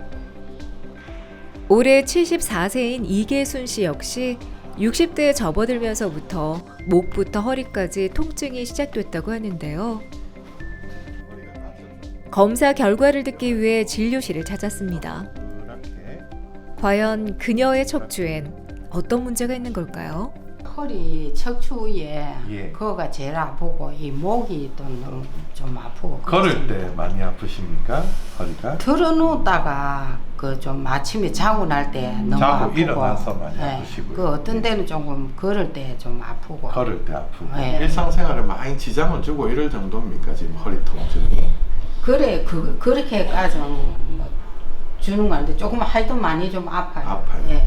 올해 74세인 이계순 씨 역시 60대에 접어들면서부터 목부터 허리까지 통증이 시작됐다고 하는데요. 검사 결과를 듣기 위해 진료실을 찾았습니다. 과연 그녀의 척추엔 어떤 문제가 있는 걸까요? 허리 척추 위에 그거가 제일 아프고 이 목이 또 좀 아프고 걸을 때 많이 아프십니까? 허리가? 들어놓다가 그 좀 아침에 자고 날 때 너무 자고 아프고. 일어나서 많이 예. 아프시고요. 그 어떤 때는 조금 걸을 때 좀 아프고. 걸을 때 아프고 예. 일상생활에 많이 지장을 주고 이럴 정도입니까 지금 허리 통증이? 그래 그렇게까지는 뭐 주는 거 아닌데 조금 하여도 많이 좀 아파요. 아파요. 예.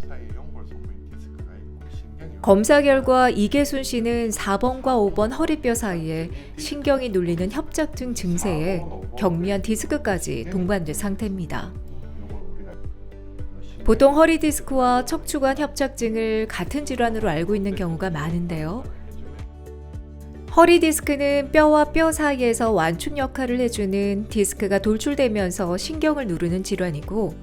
사이에 연골 속부인 디스크가 있고 신경이 검사 결과 이계순 씨는 4번과 5번 허리뼈 사이에 신경이 눌리는 협착증 증세에 경미한 디스크까지 동반된 상태입니다. 보통 허리 디스크와 척추관 협착증을 같은 질환으로 알고 있는 경우가 많은데요. 허리 디스크는 뼈와 뼈 사이에서 완충 역할을 해주는 디스크가 돌출되면서 신경을 누르는 질환이고,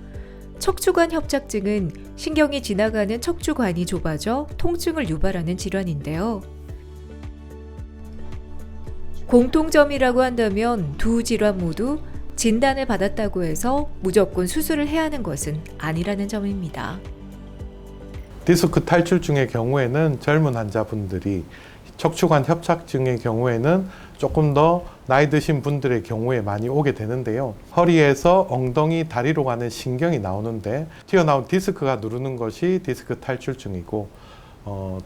척추관 협착증은 신경이 지나가는 척추관이 좁아져 통증을 유발하는 질환인데요. 공통점이라고 한다면 두 질환 모두 진단을 받았다고 해서 무조건 수술을 해야 하는 것은 아니라는 점입니다. 디스크 탈출증의 경우에는 젊은 환자분들이, 척추관 협착증의 경우에는 조금 더 나이 드신 분들의 경우에 많이 오게 되는데요. 허리에서 엉덩이, 다리로 가는 신경이 나오는데 튀어나온 디스크가 누르는 것이 디스크 탈출증이고,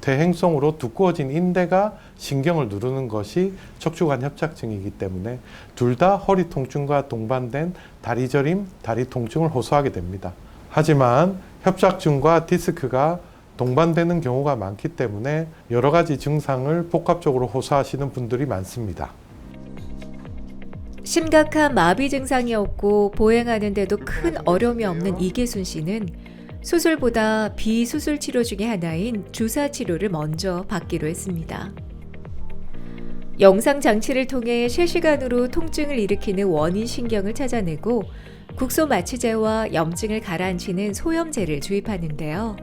대행성으로 두꺼워진 인대가 신경을 누르는 것이 척추관 협착증이기 때문에 둘 다 허리 통증과 동반된 다리 저림, 다리 통증을 호소하게 됩니다. 하지만 협착증과 디스크가 동반되는 경우가 많기 때문에 여러 가지 증상을 복합적으로 호소하시는 분들이 많습니다. 심각한 마비 증상이 없고 보행하는데도 큰 어려움이 없는 이계순 씨는 수술보다 비수술 치료 중에 하나인 주사 치료를 먼저 받기로 했습니다. 영상 장치를 통해 실시간으로 통증을 일으키는 원인 신경을 찾아내고 국소 마취제와 염증을 가라앉히는 소염제를 주입하는데요.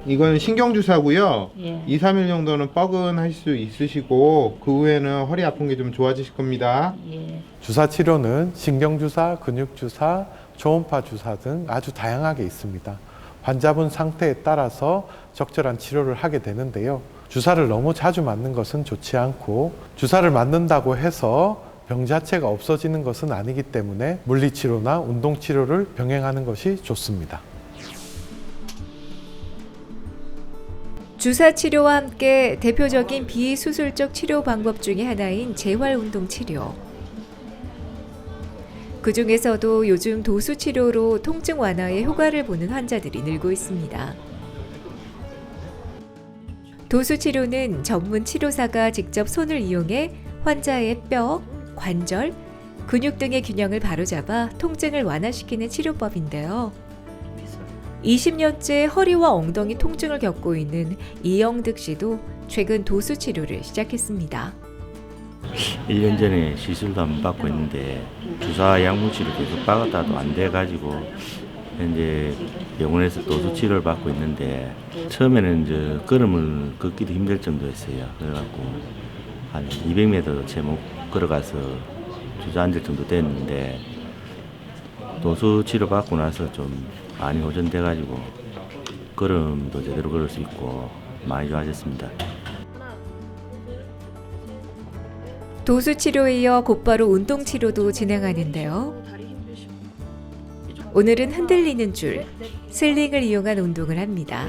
이건 신경주사고요. 예. 2, 3일 정도는 뻐근할 수 있으시고 그 후에는 허리 아픈 게 좀 좋아지실 겁니다. 예. 주사 치료는 신경주사, 근육주사, 초음파 주사 등 아주 다양하게 있습니다. 환자분 상태에 따라서 적절한 치료를 하게 되는데요. 주사를 너무 자주 맞는 것은 좋지 않고, 주사를 맞는다고 해서 병 자체가 없어지는 것은 아니기 때문에 물리치료나 운동치료를 병행하는 것이 좋습니다. 주사 치료와 함께 대표적인 비수술적 치료 방법 중에 하나인 재활운동 치료. 그 중에서도 요즘 도수 치료로 통증 완화에 효과를 보는 환자들이 늘고 있습니다. 도수 치료는 전문 치료사가 직접 손을 이용해 환자의 뼈, 관절, 근육 등의 균형을 바로잡아 통증을 완화시키는 치료법인데요. 20년째 허리와 엉덩이 통증을 겪고 있는 이영득 씨도 최근 도수 치료를 시작했습니다. 1년 전에 시술도 안 받고 있는데 주사 약물치료 계속 받았다도 안 돼가지고 현재 병원에서 도수 치료를 받고 있는데, 처음에는 이제 걸음을 걷기도 힘들 정도였어요. 그래갖고 한 200m 채 못 걸어가서 주저앉을 정도 됐는데, 도수 치료 받고 나서 좀 많이 호전돼가지고 걸음도 제대로 걸을 수 있고 많이 좋아졌습니다. 도수 치료에 이어 곧바로 운동 치료도 진행하는데요. 오늘은 흔들리는 줄, 슬링을 이용한 운동을 합니다.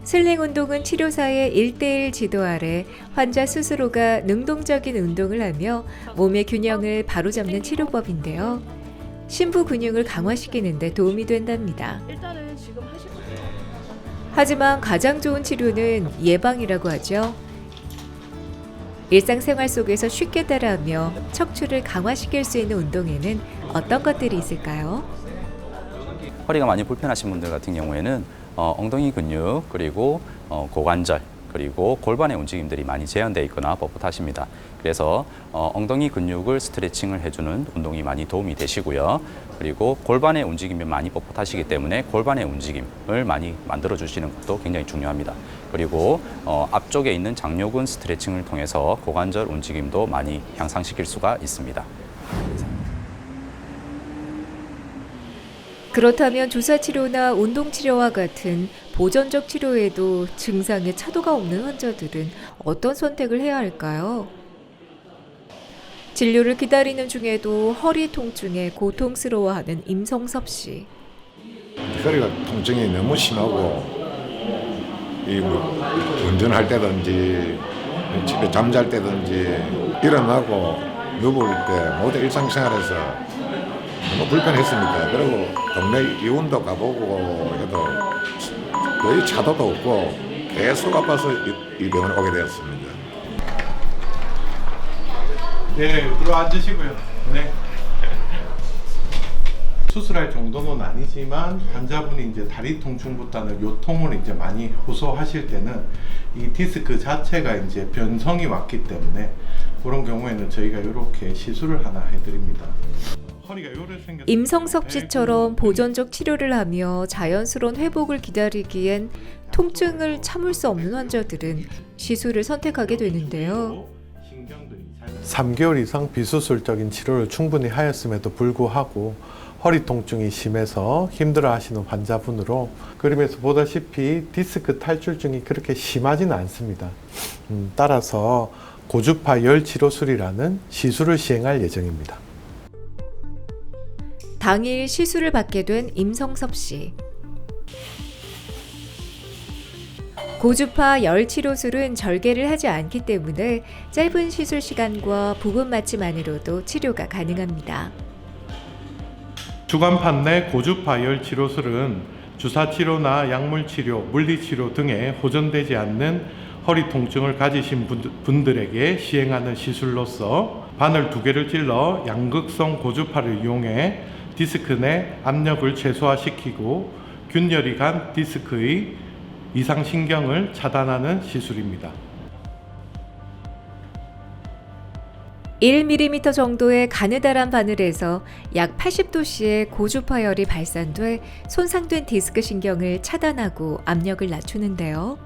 슬링 운동은 치료사의 1:1 지도 아래 환자 스스로가 능동적인 운동을 하며 몸의 균형을 바로잡는 치료법인데요. 심부 근육을 강화시키는 데 도움이 된답니다. 하지만 가장 좋은 치료는 예방이라고 하죠. 일상생활 속에서 쉽게 따라하며 척추를 강화시킬 수 있는 운동에는 어떤 것들이 있을까요? 허리가 많이 불편하신 분들 같은 경우에는 엉덩이 근육, 그리고 고관절, 그리고 골반의 움직임들이 많이 제한되어 있거나 뻣뻣하십니다. 그래서 엉덩이 근육을 스트레칭을 해주는 운동이 많이 도움이 되시고요. 그리고 골반의 움직임이 많이 뻣뻣하시기 때문에 골반의 움직임을 많이 만들어 주시는 것도 굉장히 중요합니다. 그리고 앞쪽에 있는 장요근 스트레칭을 통해서 고관절 움직임도 많이 향상시킬 수가 있습니다. 그렇다면 주사치료나 운동치료와 같은 보존적 치료에도 증상에 차도가 없는 환자들은 어떤 선택을 해야 할까요? 진료를 기다리는 중에도 허리 통증에 고통스러워하는 임성섭 씨. 허리가 통증이 너무 심하고 운전할 때든지 집에 잠잘 때든지 일어나고 누울 때 모든 일상생활에서 너무 불편했습니다. 그리고 동네 이원도 가보고 해도 거의 차도도 없고 계속 아파서 이 병원에 오게 되었습니다. 네, 들어앉으시고요. 네. 수술할 정도는 아니지만 환자분이 이제 다리 통증보다는 요통을 이제 많이 호소하실 때는 이 디스크 자체가 이제 변성이 왔기 때문에 그런 경우에는 저희가 이렇게 시술을 하나 해드립니다. 임성섭 씨처럼 보존적 치료를 하며 자연스러운 회복을 기다리기엔 통증을 참을 수 없는 환자들은 시술을 선택하게 되는데요. 3개월 이상 비수술적인 치료를 충분히 하였음에도 불구하고 허리 통증이 심해서 힘들어 하시는 환자분으로 그림에서 보다시피 디스크 탈출증이 그렇게 심하지는 않습니다. 따라서 고주파 열치료술이라는 시술을 시행할 예정입니다. 당일 시술을 받게 된 임성섭 씨. 고주파 열 치료술은 절개를 하지 않기 때문에 짧은 시술 시간과 부분 마취만으로도 치료가 가능합니다. 주간판 내 고주파 열 치료술은 주사치료나 약물치료, 물리치료 등에 호전되지 않는 허리 통증을 가지신 분들에게 시행하는 시술로서 바늘 2개를 찔러 양극성 고주파를 이용해 디스크 내 압력을 최소화시키고 균열이 간 디스크의 이상신경을 차단하는 시술입니다. 1mm 정도의 가느다란 바늘에서 약 80도씨의 고주파열이 발산돼 손상된 디스크 신경을 차단하고 압력을 낮추는데요.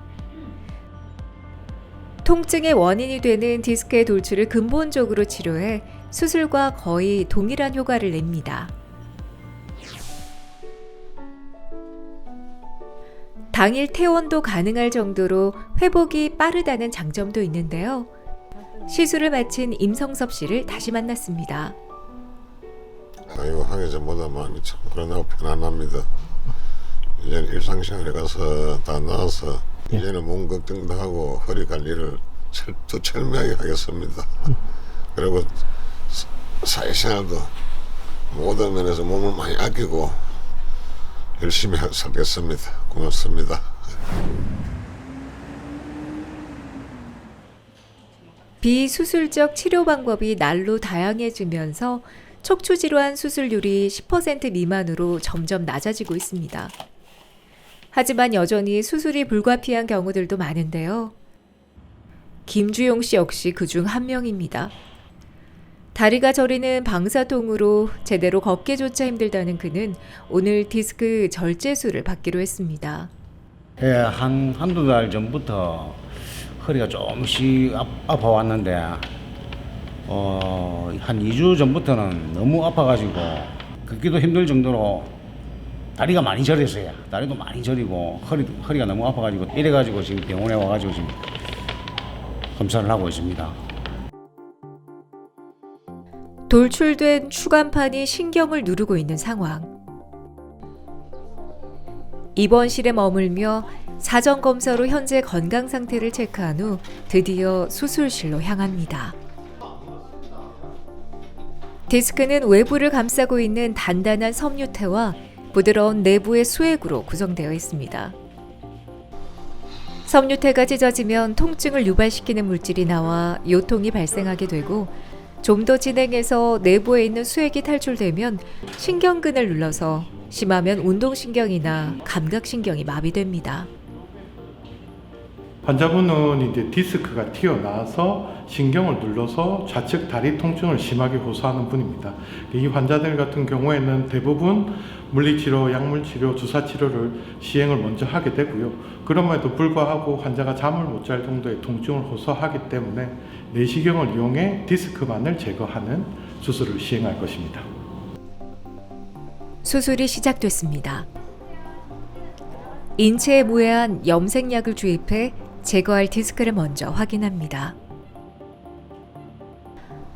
통증의 원인이 되는 디스크의 돌출을 근본적으로 치료해 수술과 거의 동일한 효과를 냅니다. 당일 퇴원도 가능할 정도로 회복이 빠르다는 장점도 있는데요. 시술을 마친 임성섭 씨를 다시 만났습니다. 이거 하기 전보다 마음이 참 그러나고 편안합니다. 이제는 일상생활에 가서 다 나와서 이제는 몸 걱정도 하고 허리 관리를 더 철저하게 하겠습니다. 그리고 사회생활도 모든 면에서 몸을 많이 아끼고 열심히 살겠습니다. 고맙습니다. 비수술적 치료 방법이 날로 다양해지면서 척추질환 수술률이 10% 미만으로 점점 낮아지고 있습니다. 하지만 여전히 수술이 불가피한 경우들도 많은데요. 김주용 씨 역시 그중 한 명입니다. 다리가 저리는 방사통으로 제대로 걷기조차 힘들다는 그는 오늘 디스크 절제술을 받기로 했습니다. 예, 한두 달 전부터 허리가 조금씩 아파왔는데 한 2주 전부터는 너무 아파가지고 걷기도 힘들 정도로 다리가 많이 저렸어요. 다리도 많이 저리고 허리가 너무 아파가지고 이래가지고 지금 병원에 와가지고 지금 검사를 하고 있습니다. 돌출된 추간판이 신경을 누르고 있는 상황. 입원실에 머물며 사전검사로 현재 건강 상태를 체크한 후 드디어 수술실로 향합니다. 디스크는 외부를 감싸고 있는 단단한 섬유태와 부드러운 내부의 수액으로 구성되어 있습니다. 섬유태가 찢어지면 통증을 유발시키는 물질이 나와 요통이 발생하게 되고 좀 더 진행해서 내부에 있는 수액이 탈출되면 신경근을 눌러서 심하면 운동신경이나 감각신경이 마비됩니다. 환자분은 이제 디스크가 튀어나와서 신경을 눌러서 좌측 다리 통증을 심하게 호소하는 분입니다. 이 환자들 같은 경우에는 대부분 물리치료, 약물치료, 주사치료를 시행을 먼저 하게 되고요. 그럼에도 불구하고 환자가 잠을 못 잘 정도의 통증을 호소하기 때문에 내시경을 이용해 디스크만을 제거하는 수술을 시행할 것입니다. 수술이 시작됐습니다. 인체에 무해한 염색약을 주입해 제거할 디스크를 먼저 확인합니다.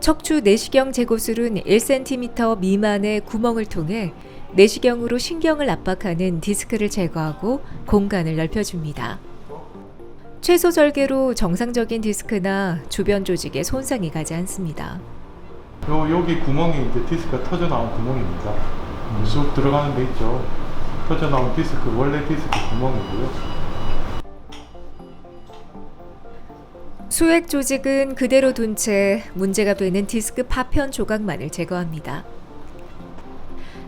척추 내시경 제고술은 1cm 미만의 구멍을 통해 내시경으로 신경을 압박하는 디스크를 제거하고 공간을 넓혀줍니다. 최소 절개로 정상적인 디스크나 주변 조직에 손상이 가지 않습니다. 여기 구멍이 이제 디스크가 터져 나온 구멍입니다. 쑥 들어가는 데 있죠. 터져 나온 디스크, 원래 디스크 구멍이고요. 수액 조직은 그대로 둔 채 문제가 되는 디스크 파편 조각만을 제거합니다.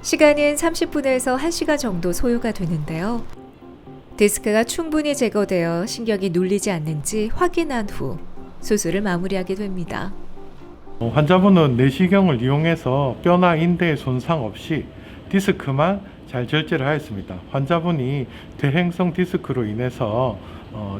시간은 30분에서 1시간 정도 소요가 되는데요. 디스크가 충분히 제거되어 신경이 눌리지 않는지 확인한 후 수술을 마무리하게 됩니다. 환자분은 내시경을 이용해서 뼈나 인대에 손상 없이 디스크만 잘 절제를 하였습니다. 환자분이 퇴행성 디스크로 인해서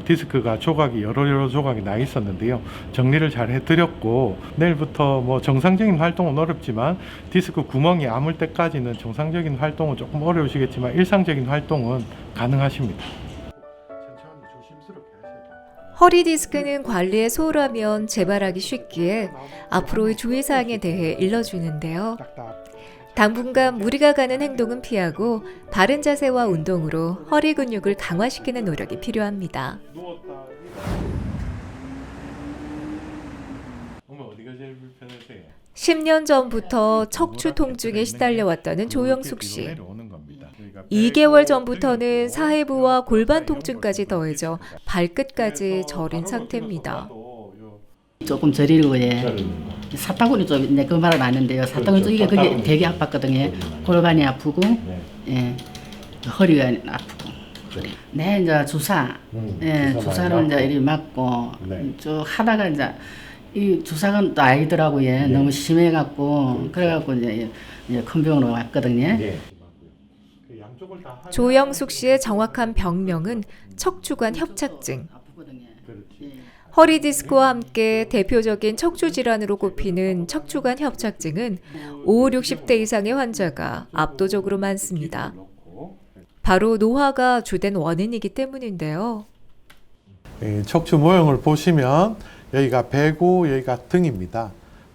디스크가 조각이 여러 조각이 나 있었는데요. 정리를 잘 해드렸고 내일부터 뭐 정상적인 활동은 어렵지만 디스크 구멍이 아물 때까지는 정상적인 활동은 조금 어려우시겠지만 일상적인 활동은 가능하십니다. 허리 디스크는 관리에 소홀하면 재발하기 쉽기에 앞으로의 주의사항에 대해 일러주는데요. 당분간 무리가 가는 행동은 피하고 바른 자세와 운동으로 허리 근육을 강화시키는 노력이 필요합니다. 어머, 어디가 제일 불편하세요? 10년 전부터 척추 통증에 시달려왔다는 조영숙 씨. 2개월 전부터는 사회부와 골반 통증까지 더해져 발끝까지 저린 상태입니다. 조금 저리고 사타구니 좀 내 그 말은 아는데요. 사타구니 좀 이게 그게 되게 아팠거든요. 골반이 아프고 예, 허리가 아프고. 네 이제 주사, 주사는 이제 이리 맞고 쭉 하다가 이제 이 주사가 또 아니더라고요. 너무 심해갖고 그래갖고 이제 큰 병으로 왔거든요. 조영숙 씨의 정확한 병명은 척추관 협착증. 허리 디스크와 함께 대표적인 척추 질환으로 꼽히는 척추관 협착증은 50, 60대 이상의 환자가 압도적으로 많습니다. 바로 노화가 주된 원인이기 때문인데요. 척추 모형을 보시면 여기가 배고 여기가 등입니다.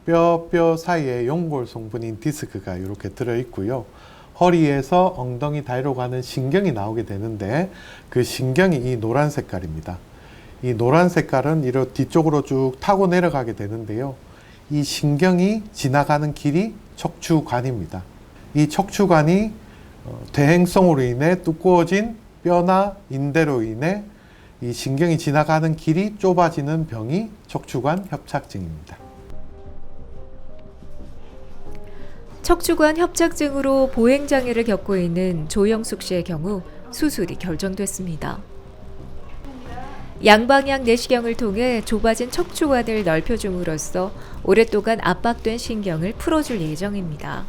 뼈 사이에 용골 성분인 디스크가 이렇게 들어있고요. 허리에서 엉덩이 다리로 가는 신경이 나오게 되는데 그 신경이 이 노란 색깔입니다. 이 노란 색깔은 이렇게 뒤쪽으로 쭉 타고 내려가게 되는데요. 이 신경이 지나가는 길이 척추관입니다. 이 척추관이 퇴행성으로 인해 두꺼워진 뼈나 인대로 인해 이 신경이 지나가는 길이 좁아지는 병이 척추관 협착증입니다. 척추관 협착증으로 보행장애를 겪고 있는 조영숙 씨의 경우 수술이 결정됐습니다. 양방향 내시경을 통해 좁아진 척추관을 넓혀줌으로써 오랫동안 압박된 신경을 풀어줄 예정입니다.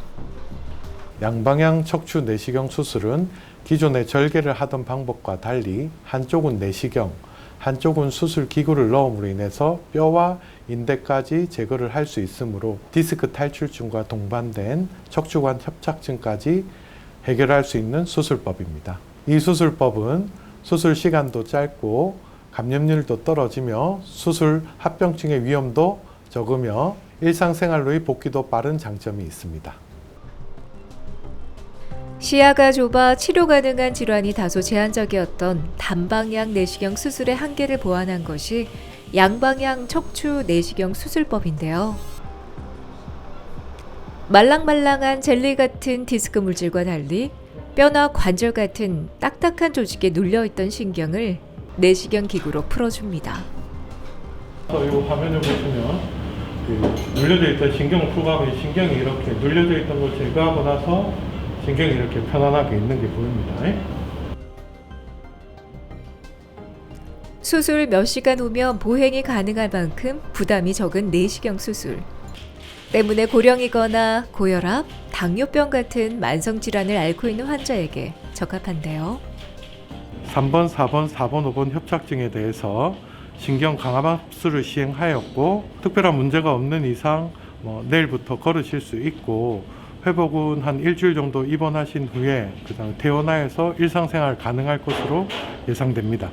양방향 척추 내시경 수술은 기존의 절개를 하던 방법과 달리 한쪽은 내시경, 한쪽은 수술 기구를 넣음으로 인해서 뼈와 인대까지 제거를 할 수 있으므로 디스크 탈출증과 동반된 척추관 협착증까지 해결할 수 있는 수술법입니다. 이 수술법은 수술 시간도 짧고 감염률도 떨어지며 수술 합병증의 위험도 적으며 일상생활로의 복귀도 빠른 장점이 있습니다. 시야가 좁아 치료 가능한 질환이 다소 제한적이었던 단방향 내시경 수술의 한계를 보완한 것이 양방향 척추 내시경 수술법인데요. 말랑말랑한 젤리 같은 디스크 물질과 달리 뼈나 관절 같은 딱딱한 조직에 눌려있던 신경을 내시경 기구로 풀어줍니다. 이 화면을 보시면 눌려져 있던 신경을 풀고 하고 신경이 이렇게 눌려져 있던 걸 제거하고 나서 신경이 이렇게 편안하게 있는 게 보입니다. 수술 몇 시간 후면 보행이 가능할 만큼 부담이 적은 내시경 수술. 때문에 고령이거나 고혈압, 당뇨병 같은 만성 질환을 앓고 있는 환자에게 적합한데요. 3번, 4번, 5번 협착증에 대해서 신경 강압압술을 시행하였고 특별한 문제가 없는 이상 내일부터 걸으실 수 있고 회복은 한 일주일 정도 입원하신 후에 그다음에 퇴원하여서 일상생활 가능할 것으로 예상됩니다.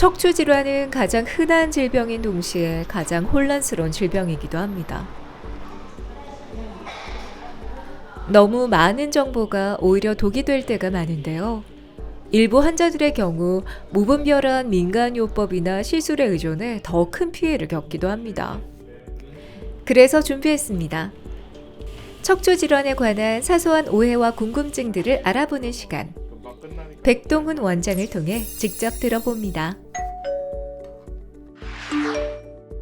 척추 질환은 가장 흔한 질병인 동시에 가장 혼란스러운 질병이기도 합니다. 너무 많은 정보가 오히려 독이 될 때가 많은데요. 일부 환자들의 경우 무분별한 민간요법이나 시술에 의존해 더 큰 피해를 겪기도 합니다. 그래서 준비했습니다. 척추 질환에 관한 사소한 오해와 궁금증들을 알아보는 시간. 백동훈 원장을 통해 직접 들어봅니다.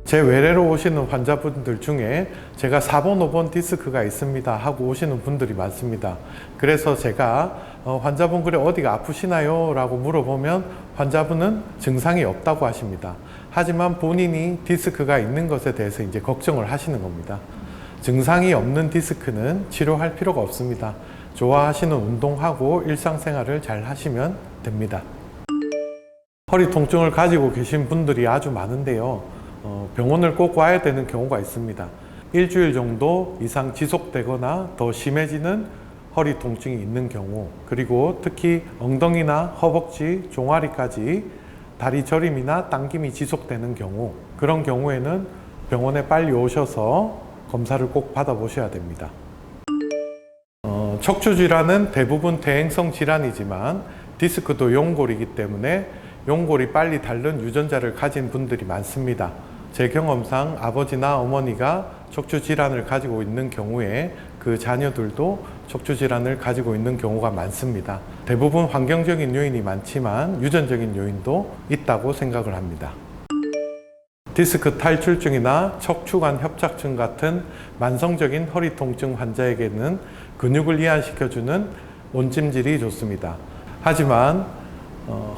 제 외래로 오시는 환자분들 중에 제가 4번, 5번 디스크가 있습니다 하고 오시는 분들이 많습니다. 그래서 제가 환자분 그래 어디가 아프시나요? 라고 물어보면 환자분은 증상이 없다고 하십니다. 하지만 본인이 디스크가 있는 것에 대해서 이제 걱정을 하시는 겁니다. 증상이 없는 디스크는 치료할 필요가 없습니다. 좋아하시는 운동하고 일상생활을 잘 하시면 됩니다. 허리 통증을 가지고 계신 분들이 아주 많은데요. 병원을 꼭 와야 되는 경우가 있습니다. 일주일 정도 이상 지속되거나 더 심해지는 허리 통증이 있는 경우, 그리고 특히 엉덩이나 허벅지, 종아리까지 다리 저림이나 당김이 지속되는 경우, 그런 경우에는 병원에 빨리 오셔서 검사를 꼭 받아보셔야 됩니다. 척추 질환은 대부분 퇴행성 질환이지만 디스크도 용골이기 때문에 용골이 빨리 닳는 유전자를 가진 분들이 많습니다. 제 경험상 아버지나 어머니가 척추 질환을 가지고 있는 경우에 그 자녀들도 척추 질환을 가지고 있는 경우가 많습니다. 대부분 환경적인 요인이 많지만 유전적인 요인도 있다고 생각을 합니다. 디스크 탈출증이나 척추관 협착증 같은 만성적인 허리 통증 환자에게는 근육을 이완시켜주는 온찜질이 좋습니다. 하지만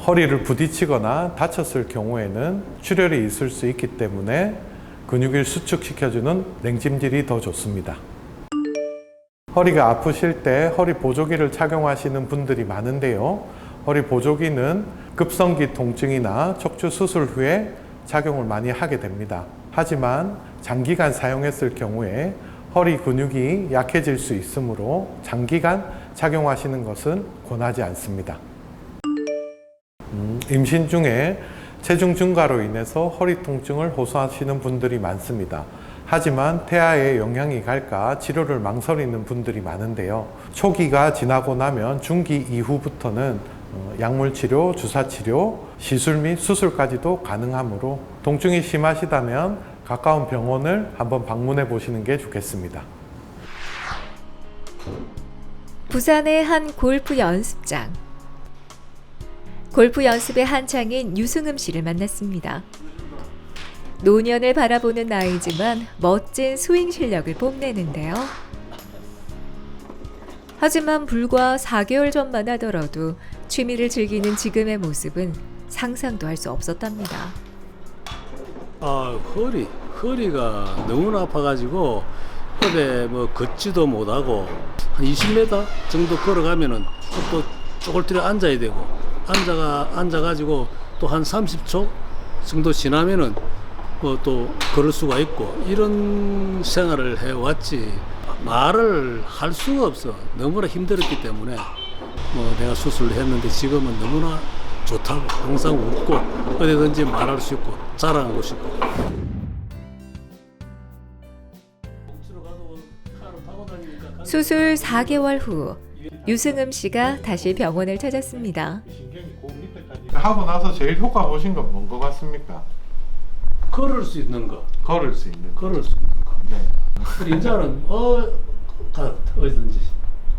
허리를 부딪히거나 다쳤을 경우에는 출혈이 있을 수 있기 때문에 근육을 수축시켜주는 냉찜질이 더 좋습니다. 허리가 아프실 때 허리 보조기를 착용하시는 분들이 많은데요. 허리 보조기는 급성기 통증이나 척추 수술 후에 착용을 많이 하게 됩니다. 하지만 장기간 사용했을 경우에 허리 근육이 약해질 수 있으므로 장기간 착용하시는 것은 권하지 않습니다. 임신 중에 체중 증가로 인해서 허리 통증을 호소하시는 분들이 많습니다. 하지만 태아에 영향이 갈까 치료를 망설이는 분들이 많은데요. 초기가 지나고 나면 중기 이후부터는 약물 치료, 주사 치료, 시술 및 수술까지도 가능하므로 통증이 심하시다면 가까운 병원을 한번 방문해 보시는 게 좋겠습니다. 부산의 한 골프 연습장. 골프 연습에 한창인 유승음 씨를 만났습니다. 노년을 바라보는 나이지만 멋진 스윙 실력을 뽐내는데요. 하지만 불과 4개월 전만 하더라도 취미를 즐기는 지금의 모습은 상상도 할 수 없었답니다. 허리가 너무나 아파가지고 허리에 뭐 걷지도 못하고 한 20m 정도 걸어가면은 또 쪼글뜨려 앉아야 되고 앉아가지고 또 한 30초 정도 지나면은 뭐 또 걸을 수가 있고 이런 생활을 해왔지 말을 할 수가 없어. 너무나 힘들었기 때문에 뭐 내가 수술을 했는데 지금은 너무나 좋다고 항상 웃고 어디든지 말할 수 있고 자랑하고 싶고. 수술 4개월 후 유승음 씨가 다시 병원을 찾았습니다. 하고 나서 제일 효과 보신 건 뭔 것 같습니까? 걸을 수 있는 거. 걸을 수 있는 거. 네. 이제는 어디든지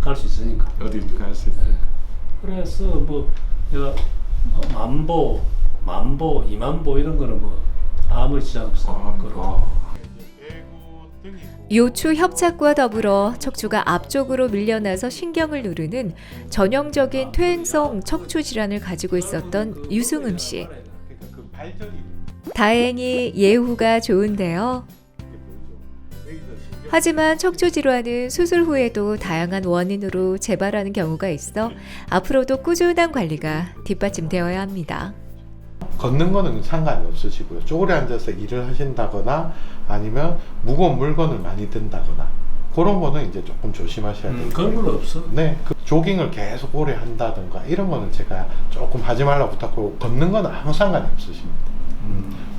갈 수 있으니까. 어디든지 갈 수 있으니까. 그래서 뭐 내가 만보, 2만보 이런 거는 뭐 아무 지장 없어. 요추 협착과 더불어 척추가 앞쪽으로 밀려나서 신경을 누르는 전형적인 퇴행성 척추 질환을 가지고 있었던 유승음 씨. 다행히 예후가 좋은데요. 하지만 척추 질환은 수술 후에도 다양한 원인으로 재발하는 경우가 있어 앞으로도 꾸준한 관리가 뒷받침되어야 합니다. 걷는 거는 상관이 없으시고요. 쪼그려 앉아서 일을 하신다거나 아니면 무거운 물건을 많이 든다거나 그런 거는 이제 조금 조심하셔야 돼요. 그런 건 없어. 네, 그 조깅을 계속 오래 한다든가 이런 거는 제가 조금 하지 말라고 부탁하고 걷는 거는 아무 상관이 없으십니다.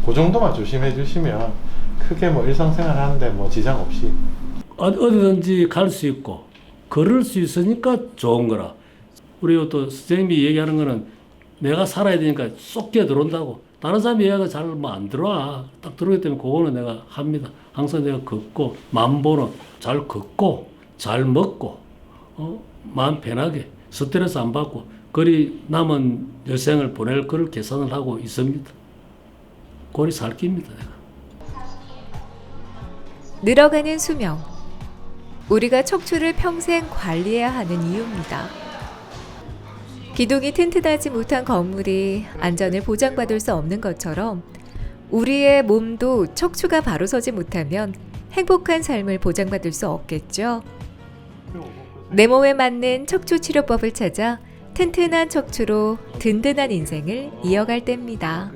그 정도만 조심해 주시면 크게 뭐 일상생활 하는데 뭐 지장 없이 어디든지 갈 수 있고 걸을 수 있으니까 좋은 거라. 우리 또 선생님이 얘기하는 거는 내가 살아야 되니까 쏙 끼어 들어온다고. 다른 사람이 얘기가 잘 뭐 안 들어와. 딱 들어오기 때문에 그거는 내가 합니다. 항상 내가 걷고 만보는 잘 걷고 잘 먹고 마음 편하게 스트레스 안 받고 거리 남은 여생을 보낼 거를 계산을 하고 있습니다. 그리 살 깁니다. 내가. 늘어가는 수명. 우리가 척추를 평생 관리해야 하는 이유입니다. 기둥이 튼튼하지 못한 건물이 안전을 보장받을 수 없는 것처럼 우리의 몸도 척추가 바로 서지 못하면 행복한 삶을 보장받을 수 없겠죠. 내 몸에 맞는 척추 치료법을 찾아 튼튼한 척추로 든든한 인생을 이어갈 때입니다.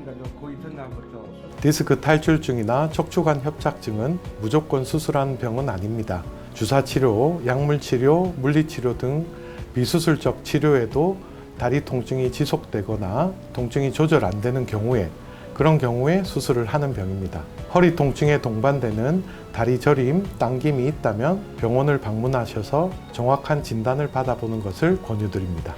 디스크 탈출증이나 척추관 협착증은 무조건 수술하는 병은 아닙니다. 주사치료, 약물치료, 물리치료 등 비수술적 치료에도 다리 통증이 지속되거나 통증이 조절 안 되는 경우에 그런 경우에 수술을 하는 병입니다. 허리 통증에 동반되는 다리 저림, 당김이 있다면 병원을 방문하셔서 정확한 진단을 받아보는 것을 권유드립니다.